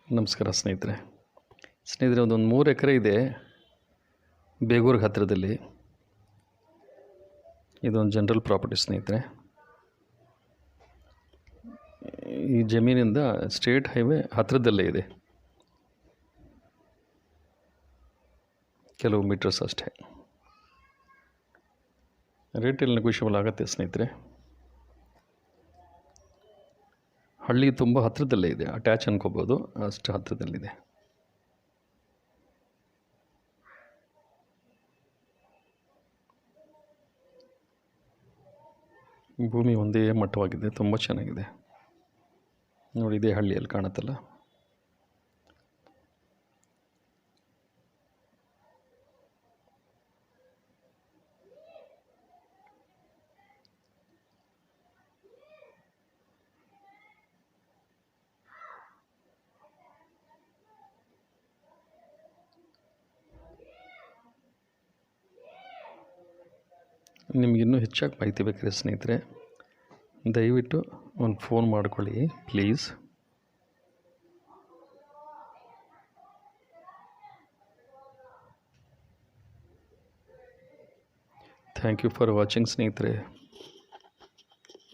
ನಮಸ್ಕಾರ ಸ್ನೇಹಿತರೆ ಒಂದೊಂದು 3 ಎಕರೆ ಇದೆ ಬೇಗೂರಿಗೆ ಹತ್ತಿರದಲ್ಲಿ. ಇದೊಂದು ಜನರಲ್ ಪ್ರಾಪರ್ಟಿ ಸ್ನೇಹಿತರೆ. ಈ ಜಮೀನಿಂದ ಸ್ಟೇಟ್ ಹೈವೇ ಹತ್ತಿರದಲ್ಲೇ ಇದೆ, ಕೆಲವು ಮೀಟರ್ಸ್ ಅಷ್ಟೇ. ರೇಟಲ್ಲಿ ನೆಗೋಷಿಯಬಲ್ ಆಗುತ್ತೆ ಸ್ನೇಹಿತರೆ. ಹಳ್ಳಿ ತುಂಬ ಹತ್ತಿರದಲ್ಲೇ ಇದೆ, ಅಟ್ಯಾಚ್ ಅನ್ಕೋಬೋದು, ಅಷ್ಟು ಹತ್ತಿರದಲ್ಲಿದೆ. ಭೂಮಿ ಒಂದೇ ಮಟ್ಟವಾಗಿದೆ, ತುಂಬ ಚೆನ್ನಾಗಿದೆ ನೋಡಿ. ಇದೇ ಹಳ್ಳಿಯಲ್ಲಿ ಕಾಣುತ್ತಲ್ಲ. ನಿಮಗಿನ್ನೂ ಹೆಚ್ಚಾಗಿ ಮಾಹಿತಿ ಬೇಕಾದ್ರೆ ಸ್ನೇಹಿತರೆ, ದಯವಿಟ್ಟು ಒಂದು ಫೋನ್ ಮಾಡ್ಕೊಳ್ಳಿ please. Thank you for watching ಸ್ನೇಹಿತರೆ.